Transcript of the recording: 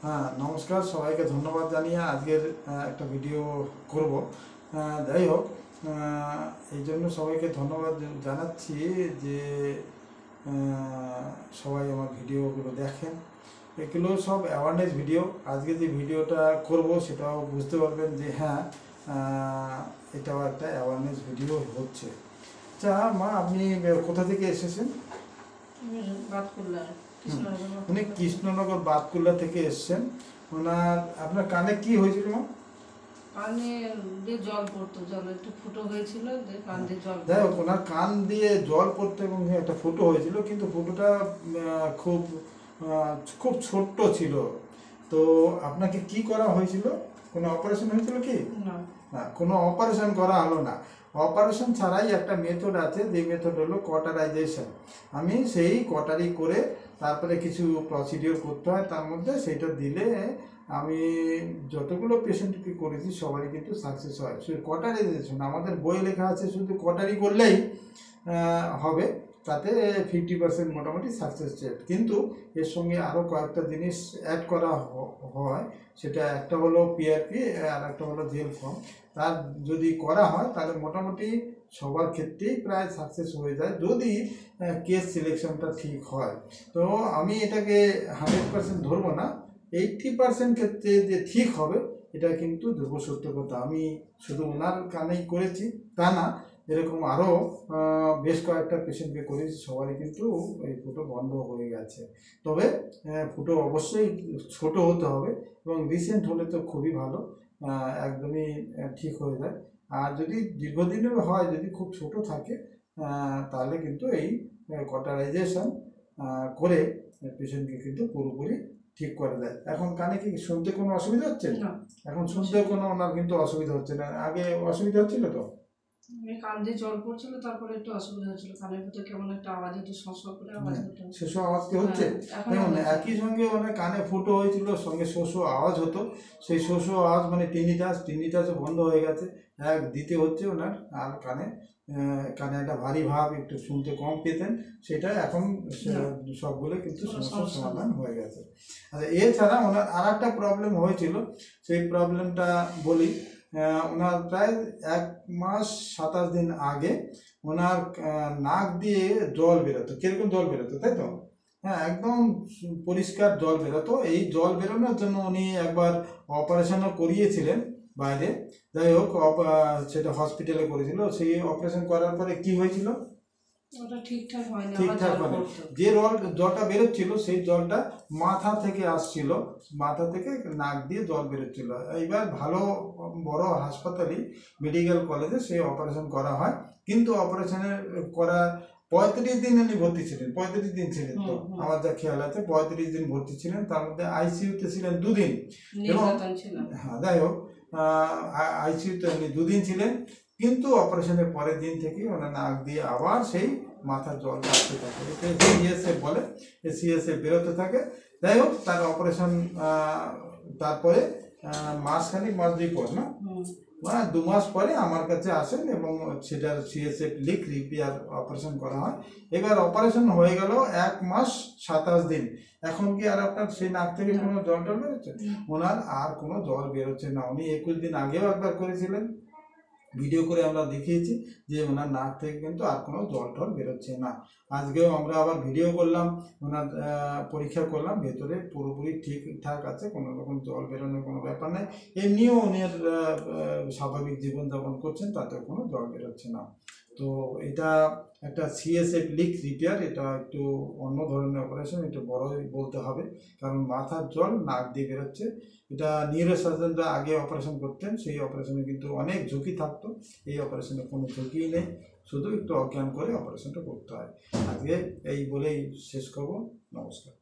হ্যাঁ, নমস্কার। সবাইকে ধন্যবাদ জানিয়ে আজকের একটা ভিডিও করব। যাই হোক, এই জন্য সবাইকে ধন্যবাদ জানাচ্ছি যে সবাই আমার ভিডিওগুলো দেখেন। এগুলো সব অ্যাওয়ারনেস ভিডিও। আজকে যে ভিডিওটা করব সেটাও বুঝতে পারবেন যে হ্যাঁ, এটাও একটা অ্যাওয়ারনেস ভিডিও হচ্ছে। আচ্ছা মা, আপনি কোথা থেকে এসেছেন? উনি কৃষ্ণনগর বাতকুল্লা থেকে এসছেন। আপনার কানে কি হয়েছিল মা? কানে দিয়ে জল পড়তো, জল একটু ফুটো হয়েছিল, কান দিয়ে জল। যাই হোক, ওনার কান দিয়ে জল পড়তো এবং একটা ফুটো হয়েছিল, কিন্তু ফুটোটা খুব খুব ছোট্ট ছিল। তো আপনাকে কি করা হয়েছিল? কোনো অপারেশন হয়েছিল কি? না, কোনো অপারেশন করা হলো না। অপারেশন ছাড়াই একটা মেথড আছে, যে মেথড হলো কটারাইজেশন। আমি সেই কটারি করে তারপরে কিছু প্রসিডিওর করতে হয়, তার মধ্যে সেইটা দিলে আমি যতগুলো পেশেন্টকে করেছি সবারই কিন্তু সাকসেস হয়। শুধু কটারাইজেশন, আমাদের বই লেখা আছে শুধু কটারি করলেই হবে, তাতে 50% মোটামুটি সাকসেস রেট। কিন্তু এর সঙ্গে আরও কয়েকটা জিনিস অ্যাড করা হয়। সেটা একটা হলো পিআরপি, আর একটা হলো জেল ফর্ম। তার যদি করা হয় তাহলে মোটামুটি সবার ক্ষেত্রেই প্রায় সাকসেস হয়ে যায়, যদি কেস সিলেকশনটা ঠিক হয়। তো আমি এটাকে 100% ধরবো না, 80% ক্ষেত্রে যে ঠিক হবে এটা কিন্তু ধ্রুব সত্য কথা। আমি শুধু ওনার কানেই করেছি তা না, এরকম আরও বেশ কয়েকটা পেশেন্টকে করেছি, সবারই কিন্তু এই ফুটো বন্ধ হয়ে গেছে। তবে ফুটো অবশ্যই ছোট হতে হবে, এবং রিসেন্ট হলে তো খুবই ভালো, একদমই ঠিক হয়ে যায়। আর যদি দীর্ঘদিনের হয়, যদি খুব ছোট থাকে, তাহলে কিন্তু এই কটারাইজেশন করে পেশেন্টকে কিন্তু পুরোপুরি ঠিক করে দেয়। এখন কানে কি শুনতে কোনো অসুবিধা হচ্ছে না? এখন শুনতে কোনো ওনার কিন্তু অসুবিধা হচ্ছে না। আগে অসুবিধা হচ্ছিল তো? কান দিয়ে জল পড়ছিল, তারপরে একটু অসুবিধা হচ্ছিল, কানের ভিতরে কেমন একটা আওয়াজ হতো, শস করে আওয়াজ হতো। শোষো আওয়াজ কি হচ্ছে? দেখুন, একই সঙ্গে মানে কানে ফুটো হয়েছিল, সঙ্গে শোষো আওয়াজ হতো। সেই শোষো আওয়াজ মানে টিনিটাসও বন্ধ হয়ে গেছে, এক দিতে হচ্ছে ওনার। আর কানে কানে একটা ভারী ভাব, একটু শুনতে কম পেতেন, সেটা এখন সবগুলো কিন্তু সমস্যার সমাধান হয়ে গেছে। আচ্ছা, এছাড়া ওনার আর একটা প্রবলেম হয়েছিল, সেই প্রবলেমটা বলি। ওনার প্রায় 1 মাস 27 দিন আগে ওনার নাক দিয়ে জল বেরোতো। কিরকম জল বেরোতো, তাই তো? হ্যাঁ, একদম পরিষ্কার জল বেরোতো। এই জল বেরোনোর জন্য উনি একবার অপারেশনও করিয়েছিলেন বাইরে। যাই হোক, সেটা হসপিটালে করেছিল। সেই অপারেশন করার পরে কি হয়েছিল? ঠিকঠাক হয়নি। যে জলটা বেরোচ্ছিল সেই জলটা মাথা থেকে আসছিল, মাথা থেকে নাক দিয়ে জল বেরোচ্ছিল। এইবার ভালো বড় হাসপাতালে, মেডিকেল কলেজে সেই অপারেশন করা হয়। কিন্তু অপারেশনের করার 35 দিন উনি ভর্তি ছিলেন। 35 দিন ছিলেন, তো আমার যা খেয়াল আছে 35 দিন ভর্তি ছিলেন। তার মধ্যে আইসিইউতে ছিলেন 2 দিন। এবং হ্যাঁ, যাই হোক, আইসিইউতে উনি 2 দিন ছিলেন। কিন্তু অপারেশনের পরের দিন থেকে ওনার নাক দিয়ে আবার সেই মাথার জল আসতে থাকে, এতে সিএসএফ বলে, সিএসএফ বেরোতে থাকে। যাই হোক, তার অপারেশন তারপরে মাস 2 পর না, 2 মাস পরে আমার কাছে আসেন, এবং সেটার সিএসএফ লিক রিপেয়ার অপারেশন করা হয়। এবার অপারেশন হয়ে গেল 1 মাস 27 দিন। এখন কি আর আপনার সেই নাক থেকে কোনো জল টল বেরোচ্ছে? ওনার আর কোনো জল বেরোচ্ছে না। উনি 21 দিন আগেও একবার করেছিলেন, ভিডিও করে আমরা দেখিয়েছি যে ওনার নাক থেকে কিন্তু আর কোনো জল টল বেরোচ্ছে না। আজকেও আমরা আবার ভিডিও করলাম, ওনার পরীক্ষা করলাম, ভেতরে পুরোপুরি ঠিকঠাক আছে, কোনো রকম জল বেরোনোর কোনো ব্যাপার নেই। এমনিও ওনার স্বাভাবিক জীবনযাপন করছেন, তাতে কোনো জল বেরোচ্ছে না। তো এটা একটা সিএসএফ লিক রিপেয়ার, এটা একটু অন্য ধরনের অপারেশন, একটু বড়ই বলতে হবে, কারণ মাথার জল নাক দিয়ে বেরোচ্ছে। এটা নিউরোসার্জনরা আগে অপারেশন করতেন, সেই অপারেশনে কিন্তু অনেক ঝুঁকি থাকতো। এই অপারেশনে কোনো ঝুঁকিই নেই, শুধু একটু অজ্ঞান করে অপারেশনটা করতে হয়। আজকে এই বলেই শেষ করব। নমস্কার।